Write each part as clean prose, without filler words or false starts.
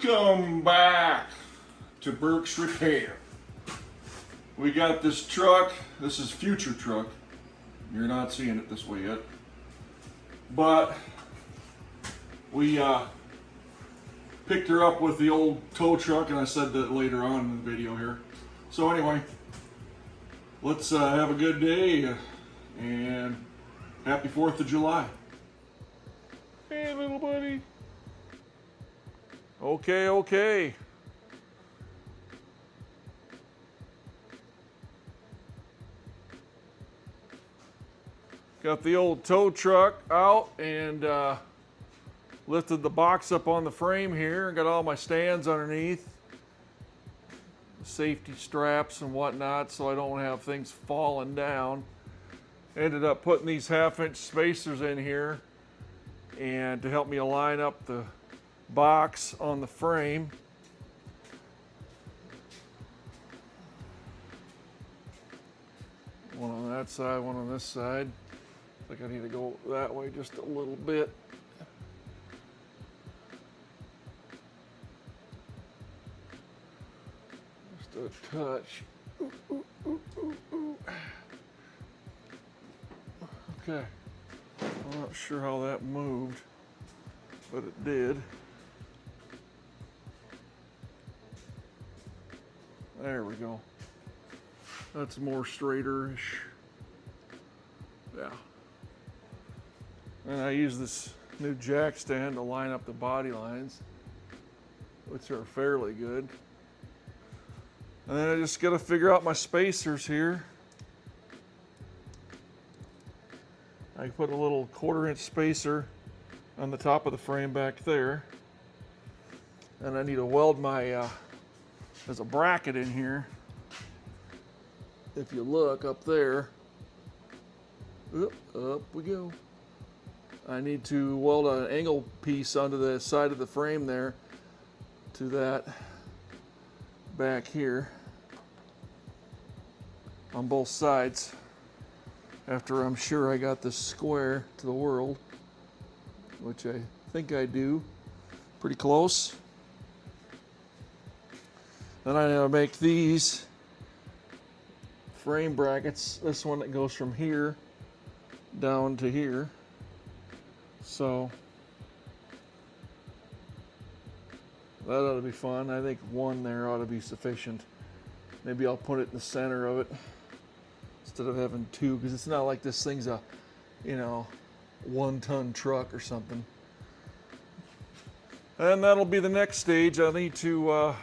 Welcome back to Burke's Repair. We got this truck. This is future truck. You're not seeing it this way yet. But we picked her up with the old tow truck, and I said that later on in the video here. So anyway, let's have a good day and happy 4th of July. Hey, little buddy. Okay. Got the old tow truck out and lifted the box up on the frame here. Got all my stands underneath, safety straps and whatnot, so I don't have things falling down. Ended up putting these 1/2-inch spacers in here and to help me align up the box on the frame. One on that side, one on this side. I think I need to go that way just a little bit. Just a touch. Ooh. Okay. I'm not sure how that moved, but it did. There we go. That's more straighter-ish. Yeah. And I use this new jack stand to line up the body lines, which are fairly good. And then I just got to figure out my spacers here. I put a little 1/4-inch spacer on the top of the frame back there. And I need to weld my, there's a bracket in here. If you look up there, up we go. I need to weld an angle piece onto the side of the frame there to that back here on both sides after I'm sure I got this square to the world, which I think I do pretty close. Then I gotta make these frame brackets, this one that goes from here down to here. So that ought to be fun. I think one there ought to be sufficient. Maybe I'll put it in the center of it instead of having two, because it's not like this thing's a, 1-ton truck or something. And that'll be the next stage. I need to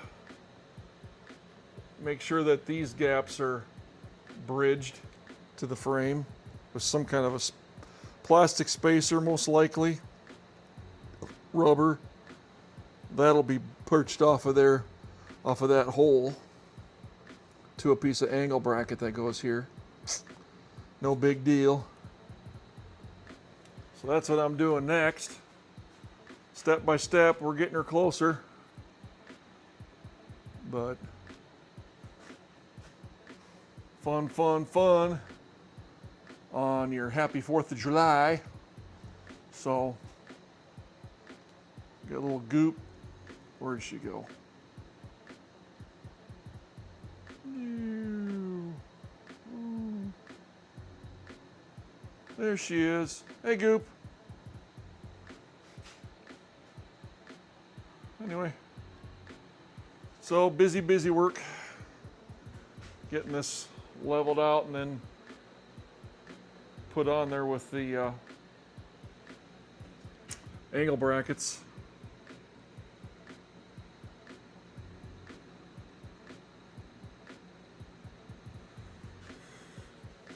make sure that these gaps are bridged to the frame with some kind of a plastic spacer, most likely rubber. That'll be perched off of there, off of that hole to a piece of angle bracket that goes here. No big deal. So that's what I'm doing next. Step by step, we're getting her closer. But fun on your happy 4th of July. So, got a little goop. Where'd she go? There she is. Hey, Goop. Anyway, so busy work. Getting this leveled out and then put on there with the angle brackets.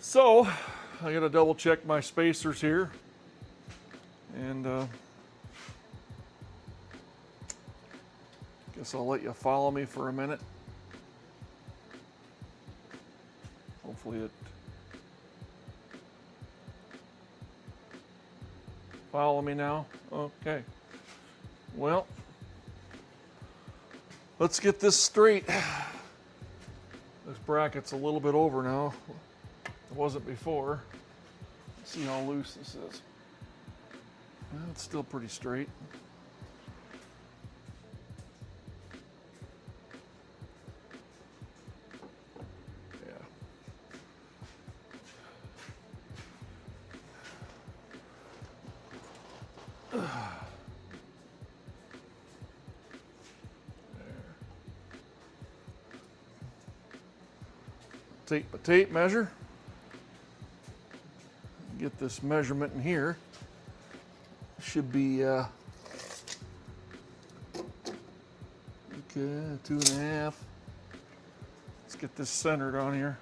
So I gotta double check my spacers here, and guess I'll let you follow me for a minute. Hopefully it follow me now. Okay. Well, let's get this straight. This bracket's a little bit over now. It wasn't before. Let's see how loose this is. Well, it's still pretty straight. Take my tape measure. Get this measurement in here. Should be okay, 2.5. Let's get this centered on here.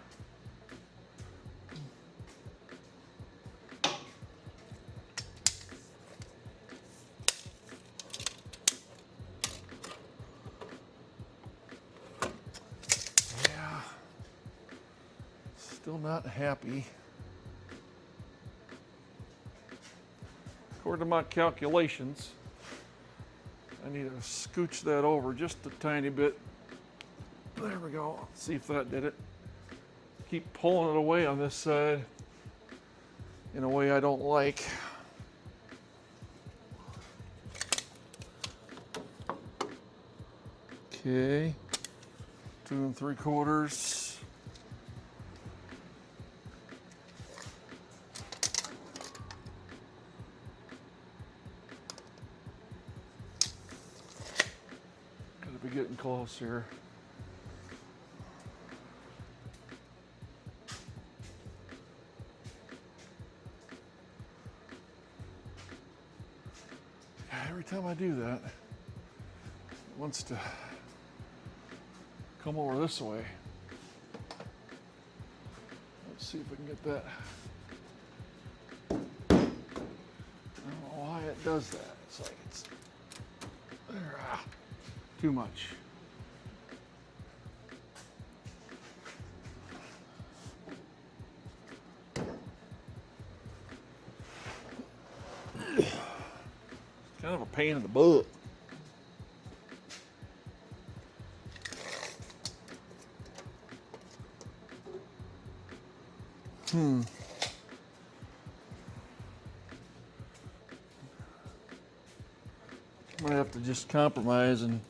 Yeah, still not happy. According to my calculations, I need to scooch that over just a tiny bit. There we go. Let's see if that did it. Keep pulling it away on this side in a way I don't like. Okay, 2 3/4. Gotta be getting close here. Every time I do that, it wants to come over this way. Let's see if we can get that. I don't know why it does that. It's like it's there. Too much. Kind of a pain in the butt. I'm gonna have to just compromise and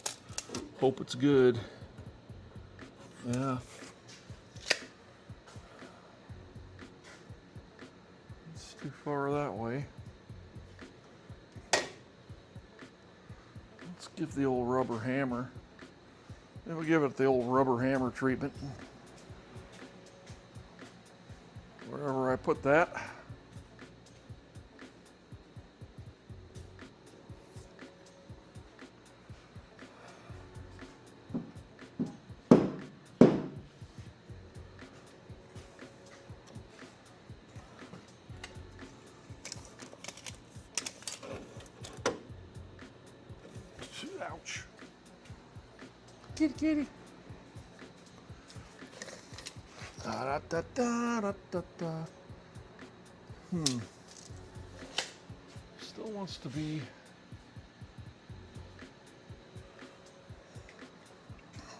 hope it's good. Yeah. It's too far that way. Let's give the old rubber hammer. Then we'll give it the old rubber hammer treatment. Wherever I put that. Ouch. Kitty, kitty. Da, da, da, da, da, da. Still wants to be.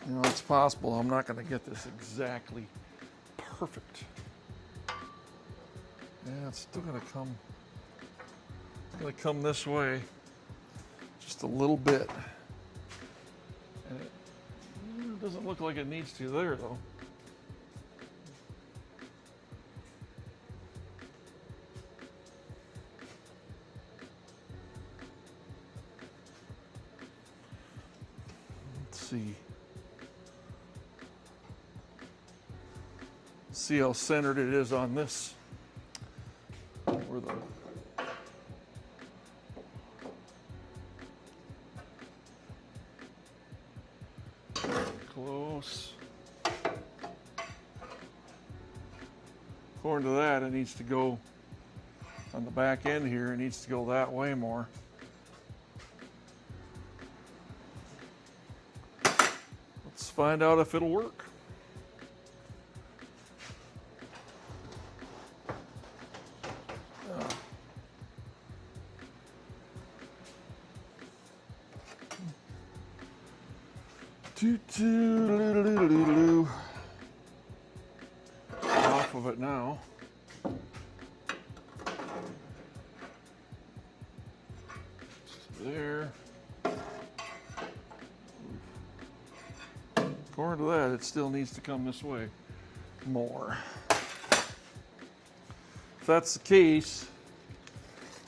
You know, it's possible I'm not going to get this exactly perfect. Yeah, it's still going to come. It's going to come this way. Just a little bit. And it doesn't look like it needs to there, though. Let's see. See how centered it is on this. Where the close. According to that, it needs to go on the back end here. It needs to go that way more. Let's find out if it'll work. Off of it now. There. According to that, it still needs to come this way more. If that's the case,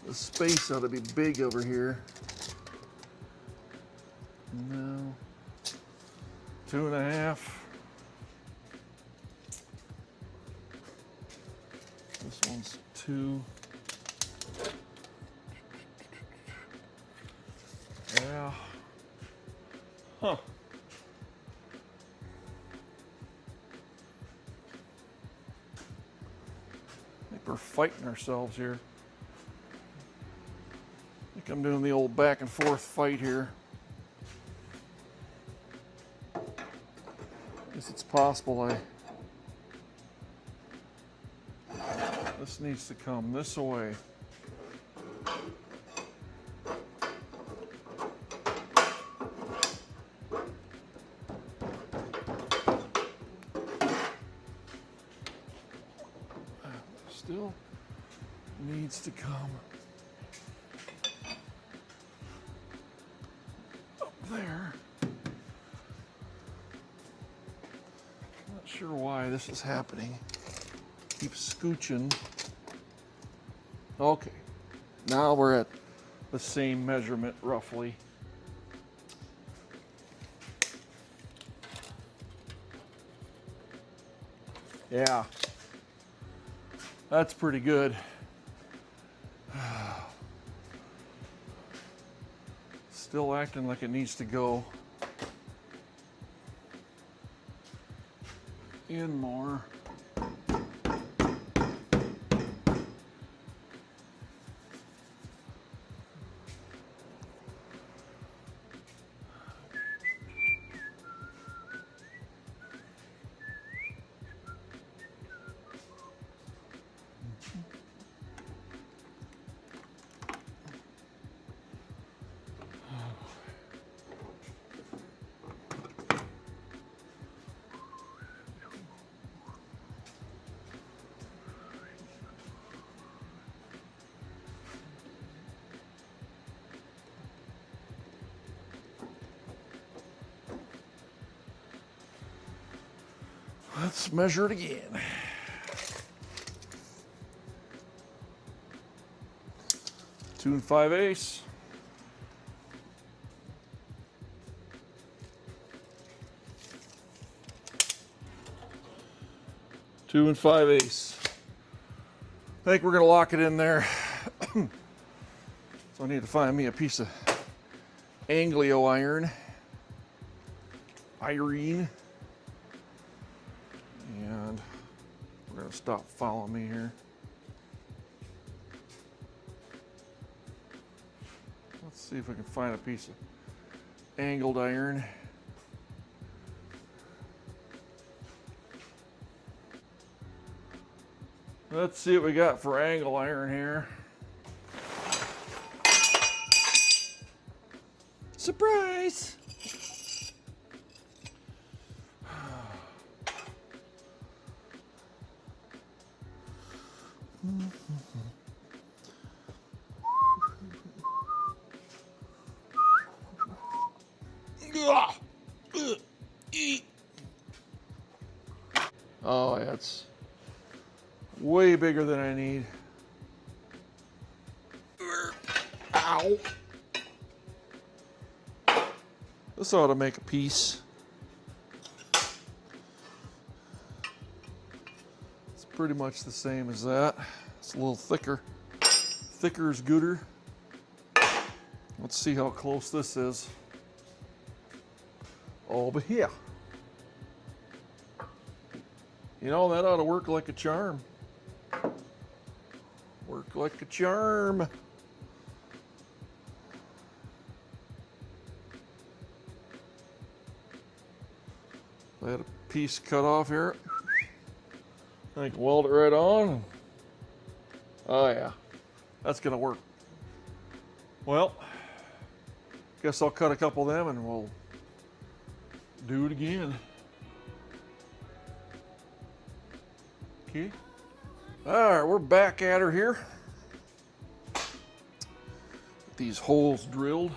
the space ought to be big over here. No. 2.5. This one's 2. Yeah. Huh. I think we're fighting ourselves here. I think I'm doing the old back and forth fight here. Guess it's possible this needs to come this way. Still needs to come up there. Not sure why this is happening. Keep scooching. Okay, now we're at the same measurement roughly. Yeah, that's pretty good. Still acting like it needs to go in more. Let's measure it again. Two and 5/8. Two and 5/8. I think we're gonna lock it in there. So I need to find me a piece of Anglio iron. And we're gonna stop following me here. Let's see if we can find a piece of angled iron. Let's see what we got for angle iron here. Surprise! Oh, that's way bigger than I need. Ow. This ought to make a piece. It's pretty much the same as that. It's a little thicker. Thicker is gooder. Let's see how close this is. Over here. You know, that ought to work like a charm. Work like a charm. I had a piece cut off here. I can weld it right on. Oh yeah, that's gonna work. Well, guess I'll cut a couple of them and we'll do it again. Okay. All right, we're back at her here. These holes drilled.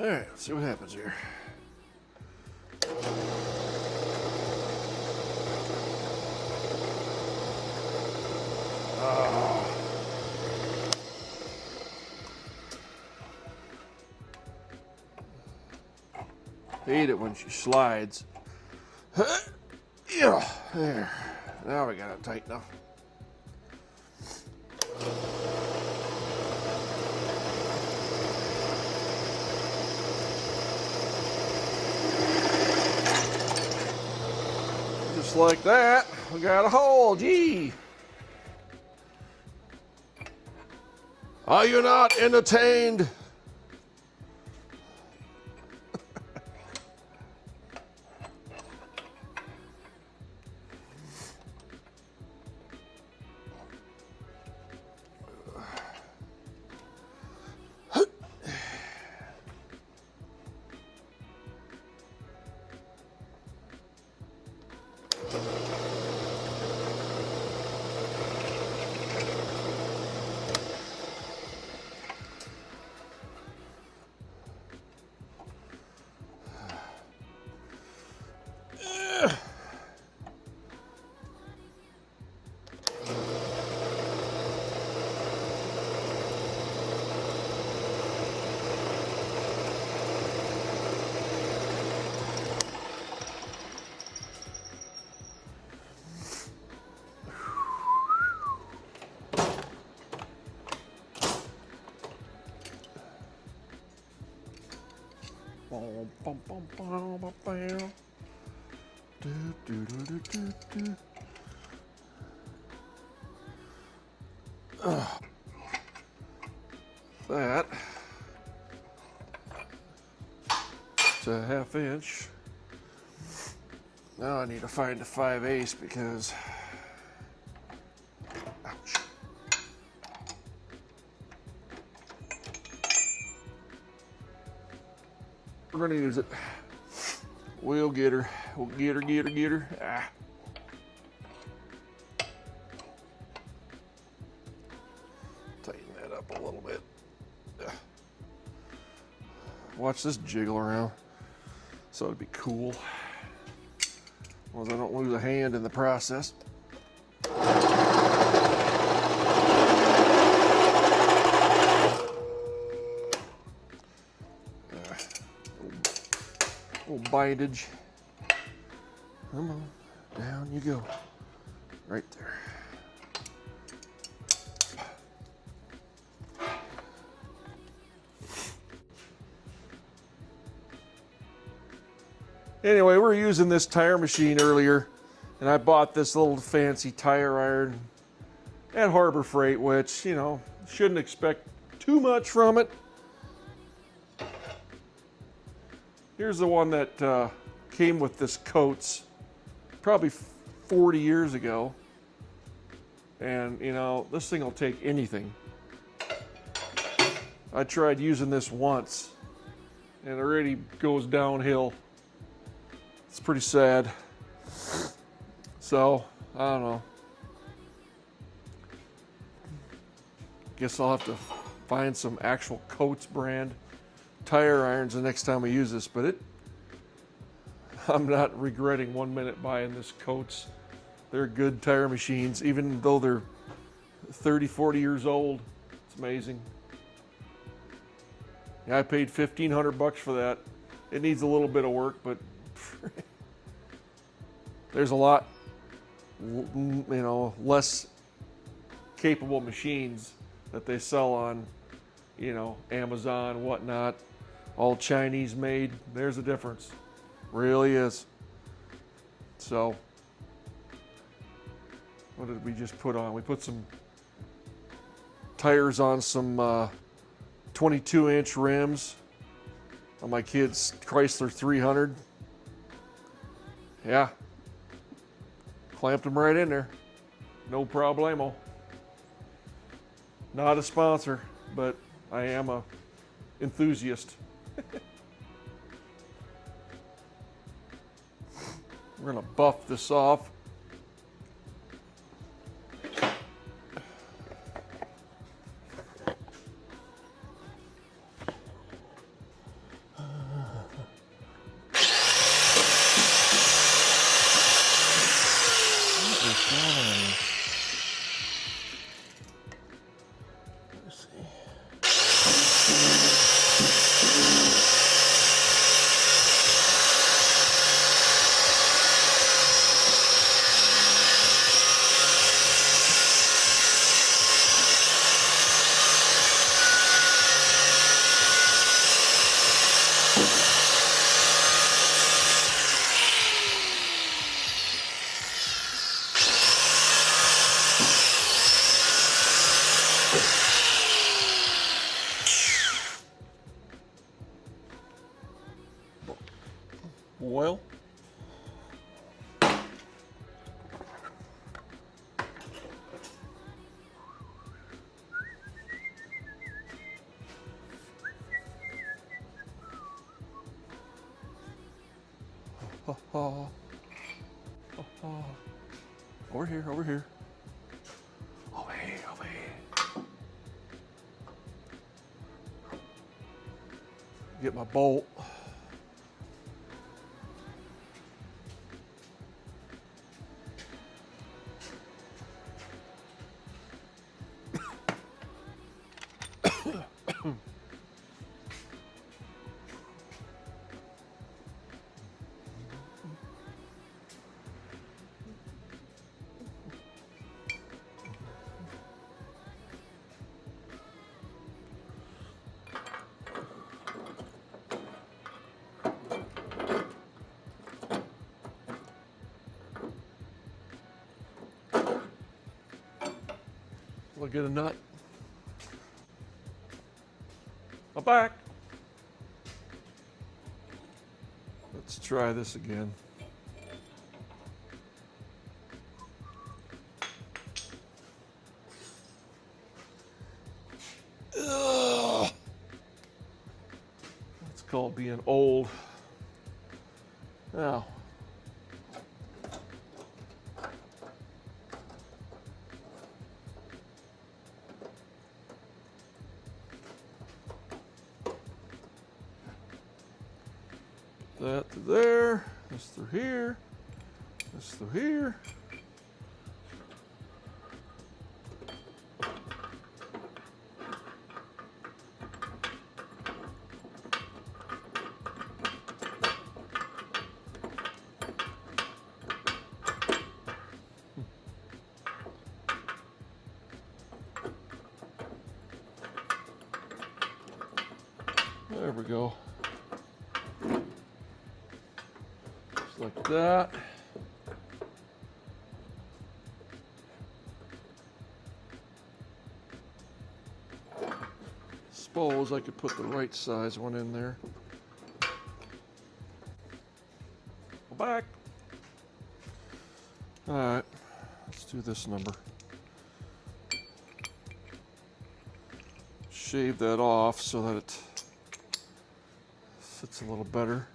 All right, let's see what happens here. Hate it when she slides. Yeah, there. Now we got it tight enough. Just like that, we got a hole. Gee. Are you not entertained? That it's a 1/2 inch. Now I need to find a 5/8 because ouch. We're gonna use it. We'll get her. We'll get her. Ah. Tighten that up a little bit. Watch this jiggle around. So it'd be cool. As long as I don't lose a hand in the process. Little bindage. Come on, down you go. Right there. Anyway, we were using this tire machine earlier, and I bought this little fancy tire iron at Harbor Freight, which, you know, shouldn't expect too much from it. Here's the one that came with this coats probably 40 years ago. And, you know, this thing will take anything. I tried using this once, and it already goes downhill. It's pretty sad. So, I don't know. Guess I'll have to find some actual Coates brand tire irons the next time we use this, but I'm not regretting 1 minute buying this Coates. They're good tire machines, even though they're 30, 40 years old. It's amazing. Yeah, I paid $1,500 for that. It needs a little bit of work, but there's a lot, you know, less capable machines that they sell on, you know, Amazon, whatnot, all Chinese made. There's a difference, really is. So, what did we just put on? We put some tires on some 22-inch rims on my kid's Chrysler 300. Yeah, clamped them right in there, no problemo. Not a sponsor, but I am a enthusiast. We're gonna buff this off. oil. Over here, over here. Over here, over here. Get my bolt. We'll get a nut. I'm back. Let's try this again. Ugh. That's called being old. Now, that to there, this through here, this through here. There we go. Just like that. Suppose I could put the right size one in there. Go back. All right, let's do this number. Shave that off so that it sits a little better.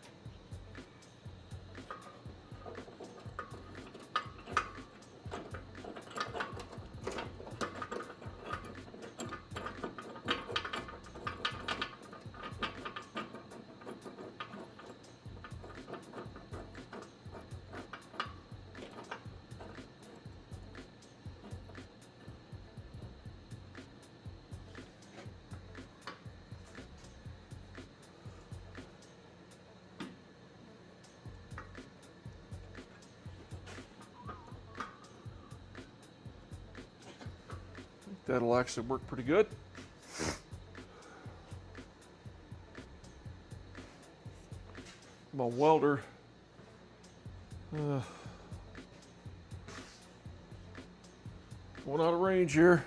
That'll actually work pretty good. My welder going out of range here.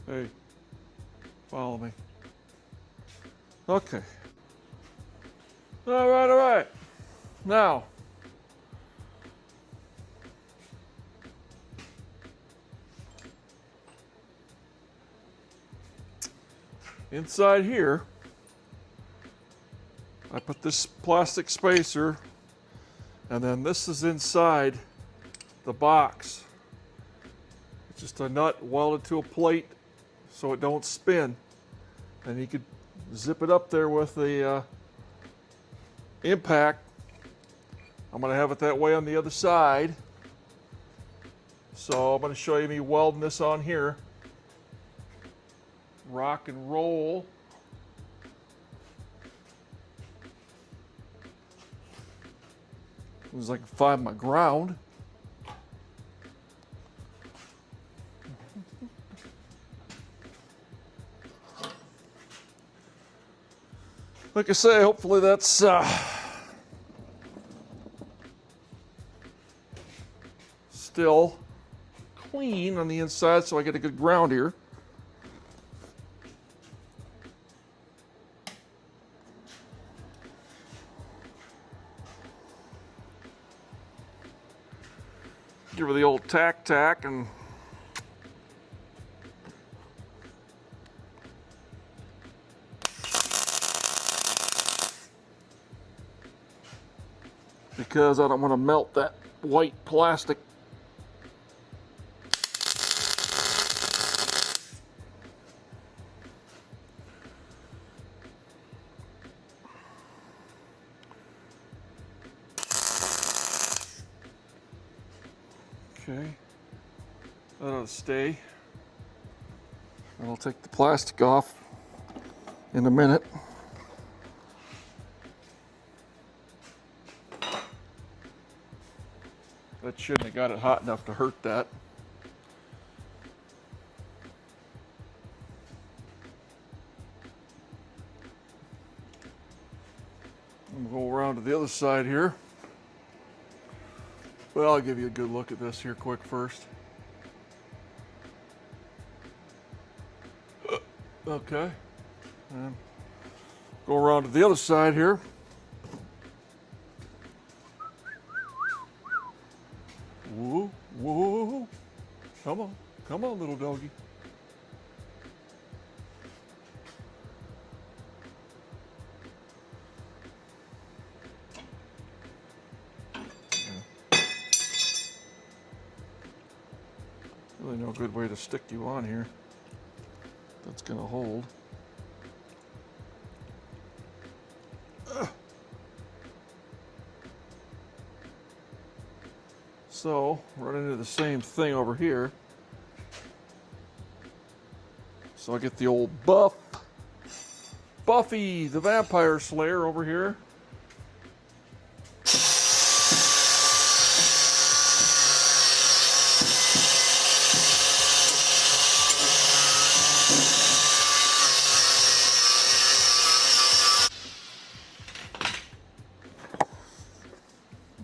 Hey, follow me. Okay. All right, all right. Now, inside here, I put this plastic spacer, and then this is inside the box. It's just a nut welded to a plate so it don't spin. And you could zip it up there with the impact. I'm going to have it that way on the other side. So I'm going to show you me welding this on here. Rock and roll. As I can find my ground. Like I say, hopefully that's still clean on the inside so I get a good ground here. Give her the old tack and because I don't want to melt that white plastic. Okay, that ought to stay. And I'll take the plastic off in a minute. That shouldn't have got it hot enough to hurt that. We'll go around to the other side here. Well, I'll give you a good look at this here quick first. Okay. And go around to the other side here. Whoa, whoa. Come on, little doggy. Really no good way to stick you on here. That's gonna hold. So, run into the same thing over here. So I get the old Buffy, the Vampire Slayer over here.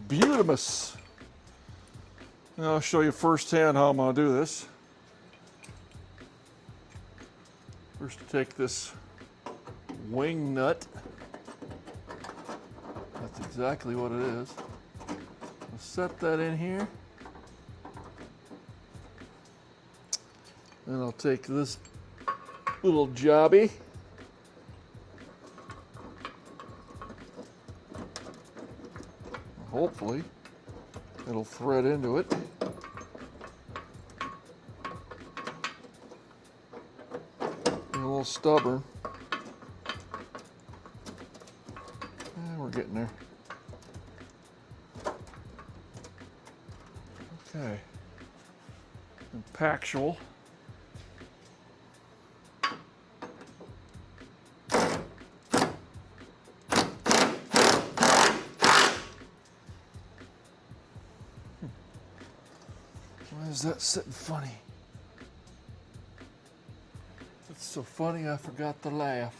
Beautimous. Now I'll show you firsthand how I'm going to do this. First, take this wing nut. That's exactly what it is. I'll set that in here. Then I'll take this little jobby. Hopefully, it'll thread into it. A little stubborn. And we're getting there. Okay. Impactual. Why is that sitting funny? It's so funny I forgot to laugh.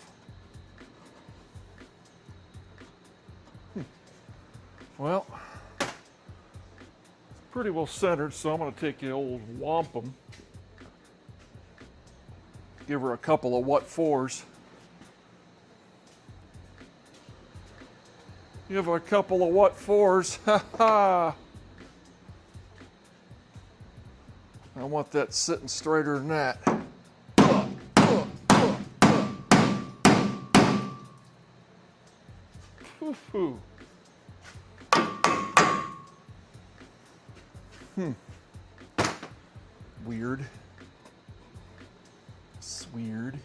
Well, pretty well centered, so I'm going to take the old wampum. Give her a couple of what-fors. Give her a couple of what-fors. Ha ha! I want that sitting straighter than that. Woo-hoo. Weird. It's weird.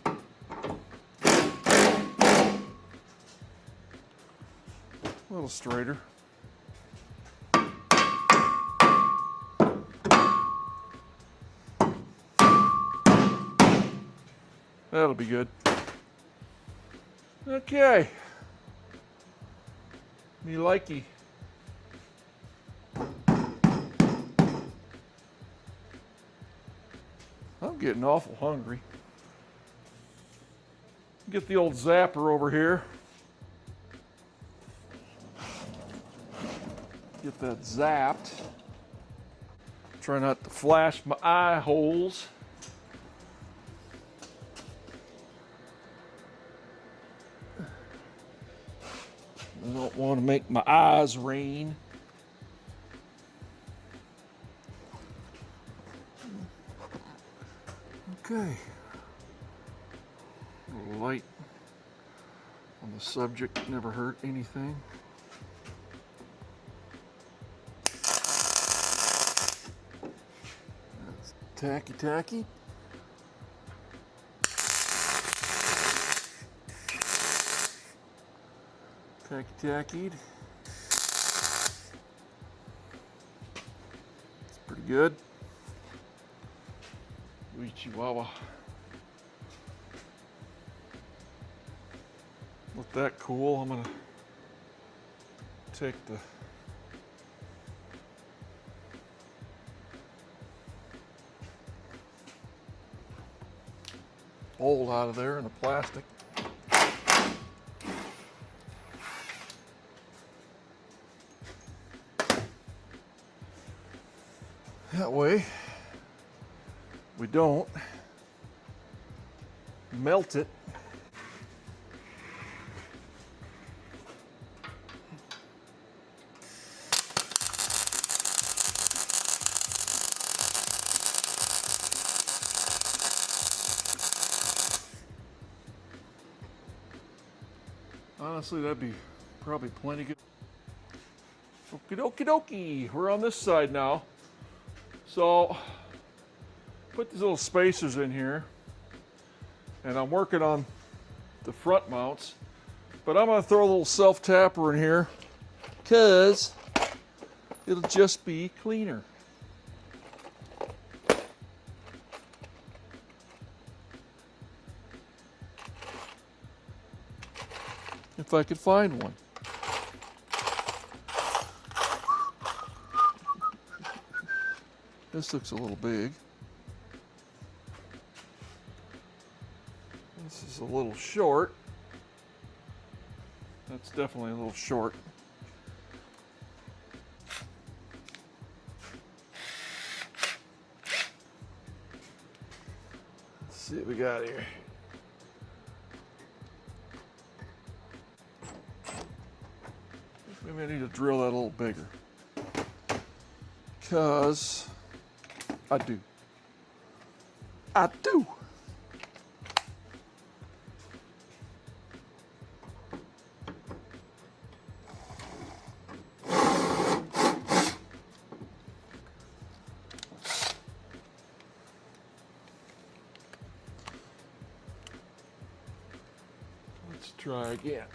A little straighter. That'll be good. Okay. Me likey. I'm getting awful hungry. Get the old zapper over here. Get that zapped. Try not to flash my eye holes. I don't want to make my eyes rain. Okay. A little light on the subject never hurt anything. That's tacky. Tacky-tackied. It's pretty good. Wee chihuahua. Let that cool. I'm gonna take the old out of there in the plastic. That way we don't melt it. Honestly, that'd be probably plenty good. Okie dokie, we're on this side now. So, put these little spacers in here, and I'm working on the front mounts, but I'm gonna throw a little self-tapper in here, cause it'll just be cleaner. If I could find one. This looks a little big. This is a little short. That's definitely a little short. Let's see what we got here. Maybe I need to drill that a little bigger. Because I do. Let's try again.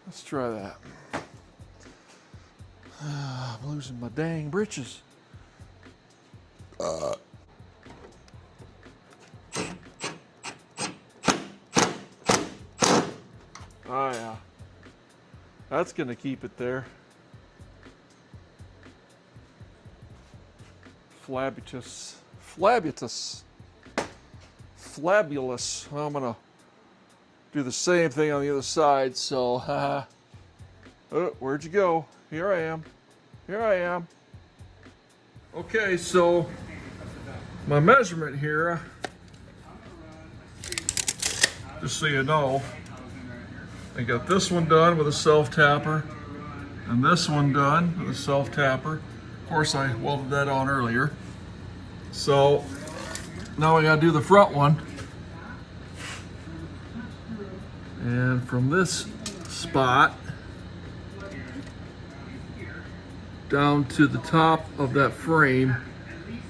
Let's try that. I'm losing my dang britches. Oh yeah. That's gonna keep it there. Flabulous. Well, I'm gonna do the same thing on the other side, so oh, where'd you go? Here I am. Okay, so my measurement here, just so you know, I got this one done with a self-tapper and this one done with a self-tapper. Of course, I welded that on earlier. So now I gotta do the front one. And from this spot down to the top of that frame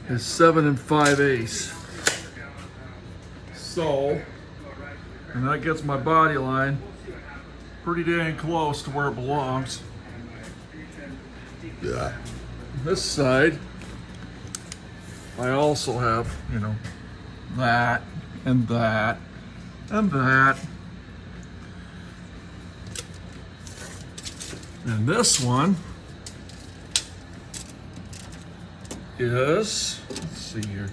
is 7 5/8. So, and that gets my body line pretty dang close to where it belongs. Yeah. This side, I also have, that, and that, and that. And this one is, let's see here,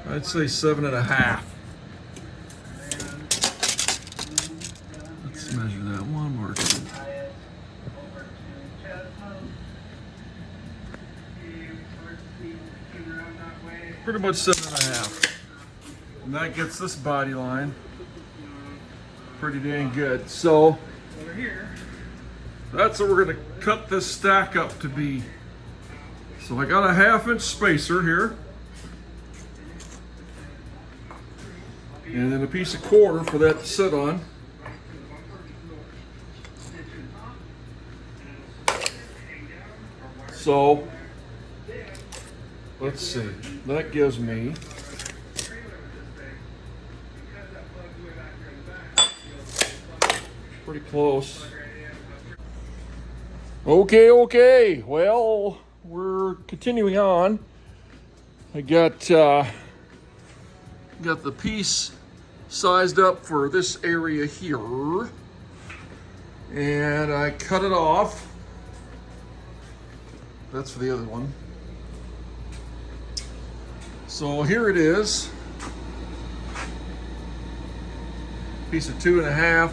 I'd say 7.5. Let's measure that one more time. Pretty much 7.5. And that gets this body line pretty dang good. So that's what we're gonna cut this stack up to be. So I got a 1/2-inch spacer here. And then a piece of quarter for that to sit on. So, let's see, that gives me pretty close. Okay, well, we're continuing on. I got the piece sized up for this area here, and I cut it off. That's for the other one. So here it is. Piece of 2.5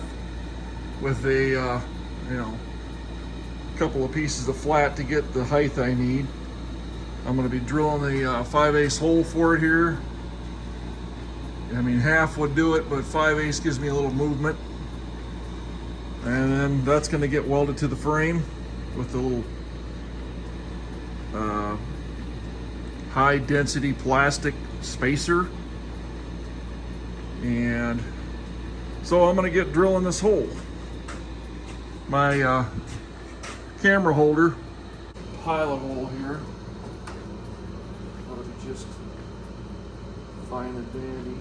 with a, couple of pieces of flat to get the height I need. I'm gonna be drilling the 5/8 hole for it here. I mean, half would do it, but 5/8 gives me a little movement. And then that's gonna get welded to the frame with the little high density plastic spacer. And so I'm gonna get drilling this hole. My camera holder, pilot hole here. Let me just find a dandy.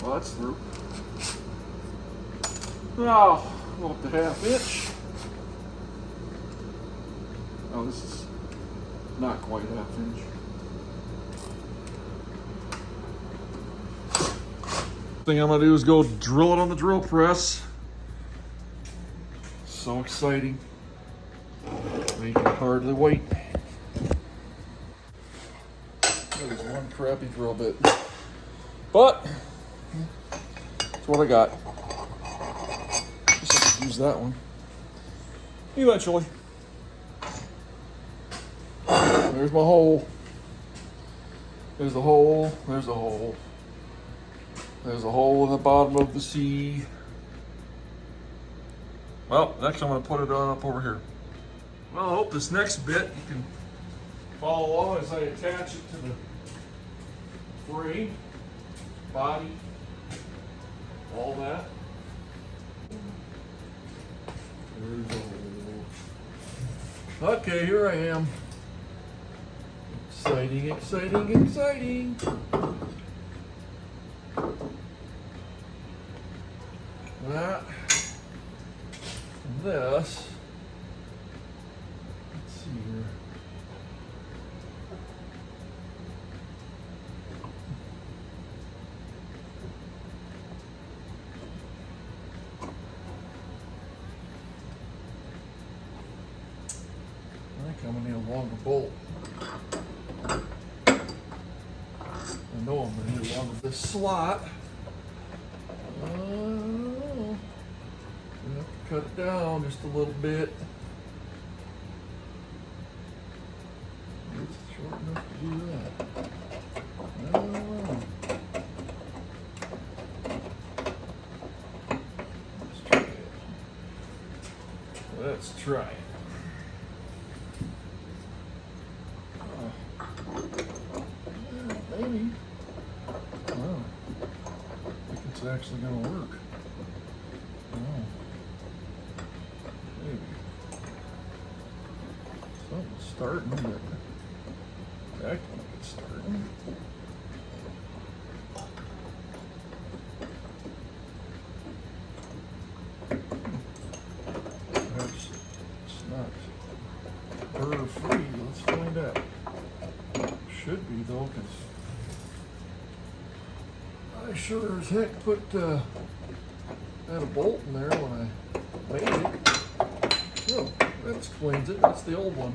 Well, that's through. Oh, up to 1/2 inch. Oh, this is not quite 1/2 inch. Thing I'm gonna do is go drill it on the drill press. So exciting. I can hardly wait. That is one crappy drill bit. But that's what I got. Just have to use that one. Eventually. There's my hole. There's the hole. There's the hole. There's a hole in the bottom of the sea. Well, next I'm going to put it on up over here. Well, I hope this next bit you can follow along as I attach it to the frame, body, all that. There's the hole. Okay, here I am. Exciting, exciting, exciting. That, this, let's see here. I think I'm gonna need a longer bolt. I know I'm gonna need a longer this slot. Cut it down just a little bit. It's short enough to do that. Oh. Let's try it. Let's try it. Maybe. Wow. I think it's actually going to work. Oh. Maybe. Something's starting, but acting like it's starting. I sure as heck put had a bolt in there when I made it. Oh, that explains it. That's the old one.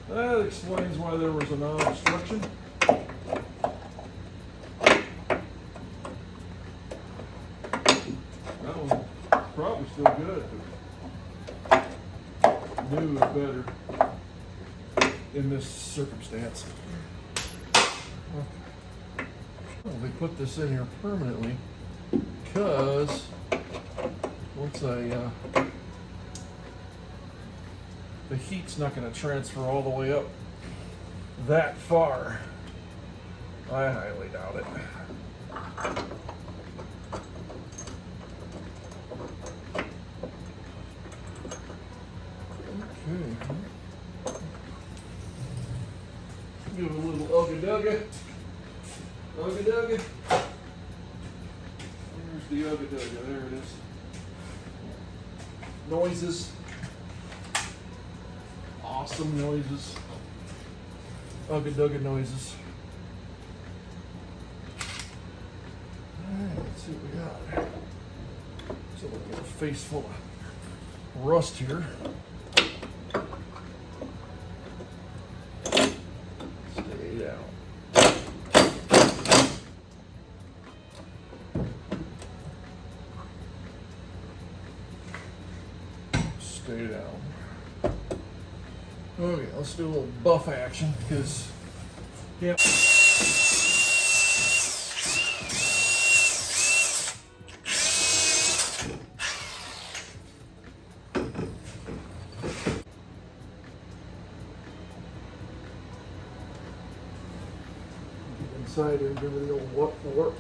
That explains why there was a non-obstruction. That one's probably still good, but new is better in this circumstance. Well, they put this in here permanently because once the heat's not going to transfer all the way up that far. I highly doubt it. Okay. Give it a little ugga-dugga. Ugga-dugga. Where's the ugga-dugga? There it is. Noises. Awesome noises. Ugga-dugga noises. Alright, let's see what we got. So we got a face full of rust here. Stay down. Stay down. Okay, let's do a little buff action because, yeah. Get inside here and give it the old what for.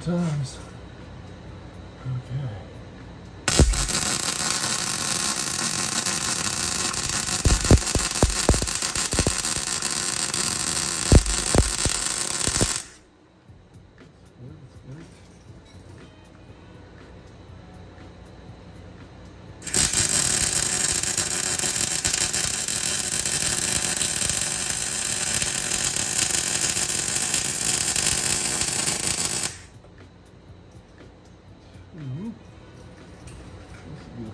Times. Okay.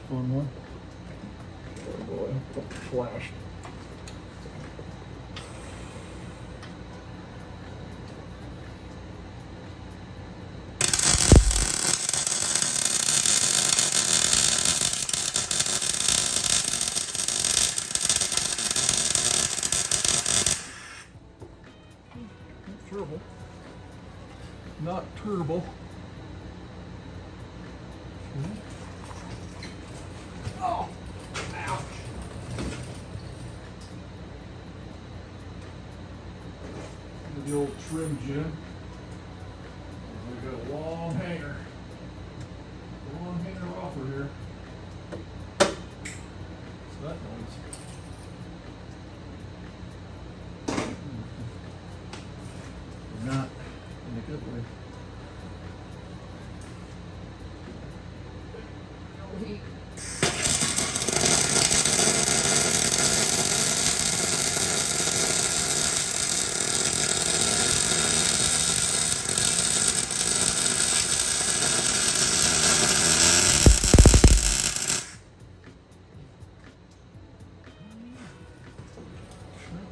Fun one. Oh boy, flash. Not terrible. Not terrible. Okay. Oh, ouch. The old trim gin. We got a long hanger. Long hanger offer here. What's that noise? Not in a good way. Heat.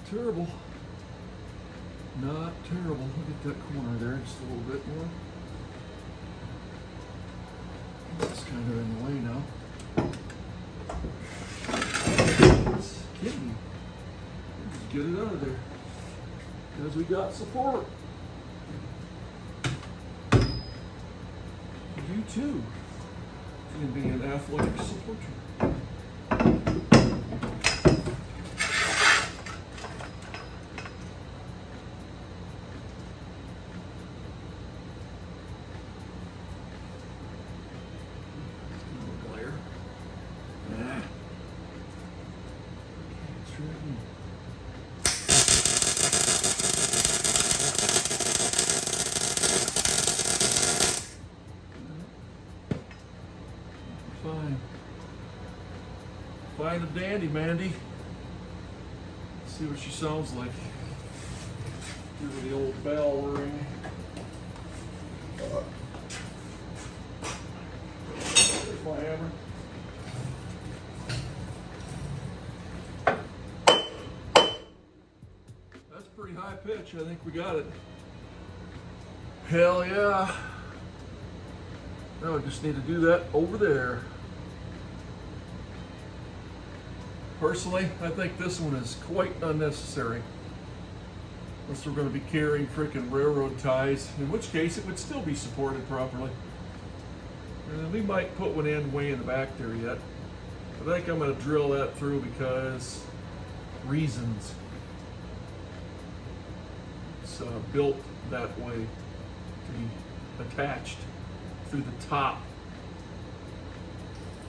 Terrible. Not terrible. Look at that corner there just a little bit more. It's kind of in the way now. It's kidding. Just get it out of there. Because we got support. You too can be an athletic supporter. Fine. Fine and dandy, Mandy. Let's see what she sounds like. Give her the old bell ring. There's my hammer. That's pretty high pitch. I think we got it. Hell yeah. Now I just need to do that over there. Personally, I think this one is quite unnecessary. Unless we're going to be carrying freaking railroad ties, in which case it would still be supported properly. And we might put one in way in the back there yet. I think I'm going to drill that through because reasons. It's built that way to be attached through the top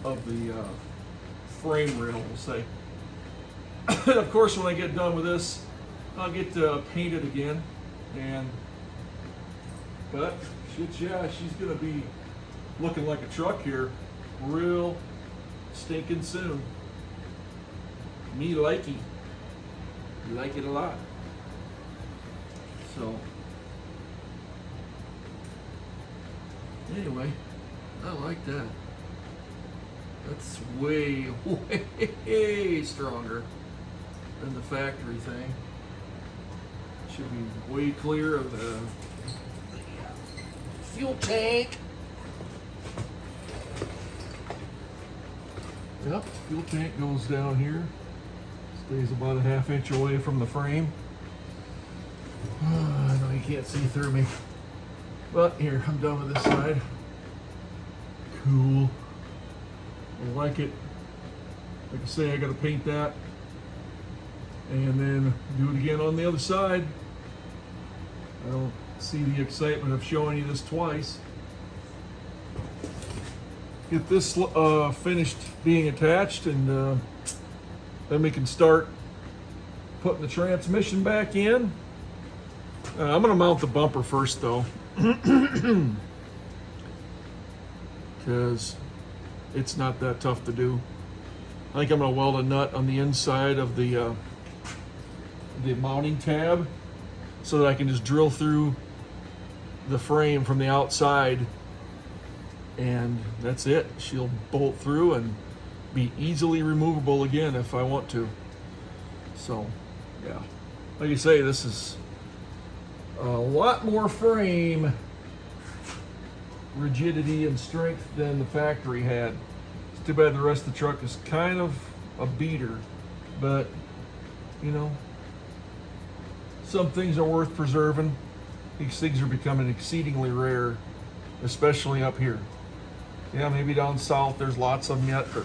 of the frame rail, we'll say. And of course, when I get done with this, I'll get painted again. But shit, yeah, she's gonna be looking like a truck here real stinking soon. Me likey. Like it a lot. So anyway, I like that. That's way, way stronger than the factory thing. Should be way clear of the fuel tank. Yep, fuel tank goes down here. Stays about a ½ inch away from the frame. Oh, I know you can't see through me. But here, I'm done with this side. Cool. I like it. Like I say, I gotta paint that. And then do it again on the other side. I don't see the excitement of showing you this twice. Get this finished being attached, and then we can start putting the transmission back in. I'm gonna mount the bumper first though. Because it's not that tough to do. I think I'm gonna weld a nut on the inside of the mounting tab so that I can just drill through the frame from the outside, and that's it. She'll bolt through and be easily removable again if I want to. So yeah, like you say, this is a lot more frame rigidity and strength than the factory had. It's too bad the rest of the truck is kind of a beater, but you know, some things are worth preserving. These things are becoming exceedingly rare, especially up here. Yeah, maybe down south there's lots of them yet, but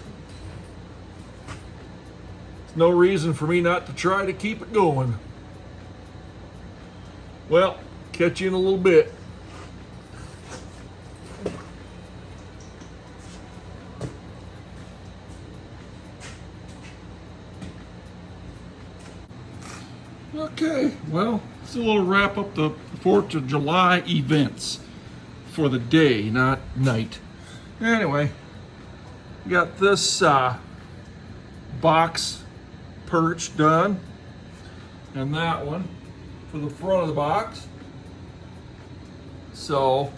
there's no reason for me not to try to keep it going. Well, catch you in a little bit. Okay, well, it's a little wrap up the 4th of July events for the day, not night. Anyway, got this box perch done, and that one for the front of the box. So,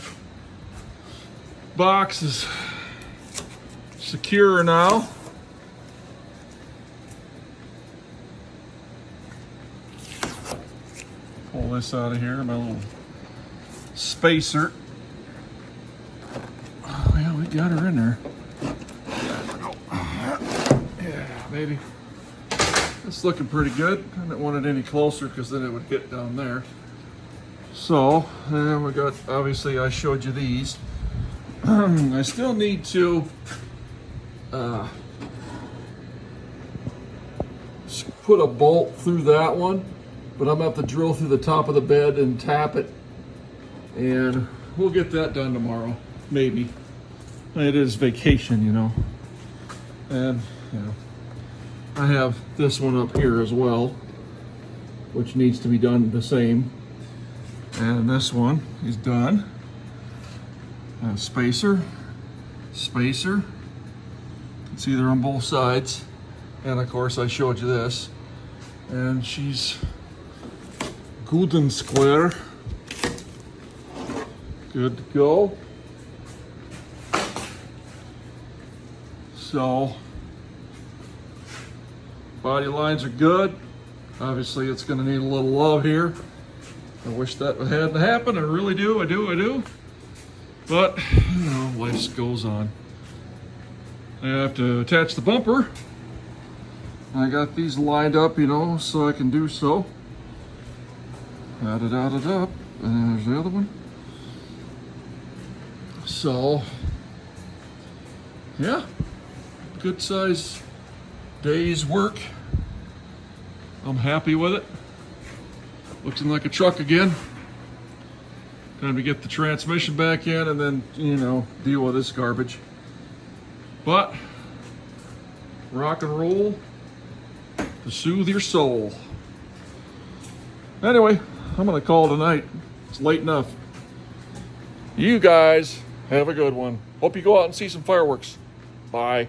box is secure now. Pull this out of here, my little spacer. Oh yeah, we got her in there. Yeah, baby. It's looking pretty good. I didn't want it any closer because then it would get down there. So, and we got, obviously I showed you these. I still need to put a bolt through that one, but I'm gonna have to drill through the top of the bed and tap it, and we'll get that done tomorrow, maybe. It is vacation, you know, and you know, I have this one up here as well, which needs to be done the same. And this one is done. Spacer, spacer. You can see they're on both sides. And of course I showed you this. And she's good and square. Good to go. So, body lines are good. Obviously it's gonna need a little love here. I wish that hadn't happened. I really do, I do. But, you know, life goes on. I have to attach the bumper. I got these lined up, you know, so I can do so. Add it up. And then there's the other one. So, yeah, good size day's work. I'm happy with it. Looking like a truck again. Time to get the transmission back in and then, you know, deal with this garbage. But, rock and roll to soothe your soul. Anyway, I'm gonna call it a night. It's late enough. You guys have a good one. Hope you go out and see some fireworks. Bye.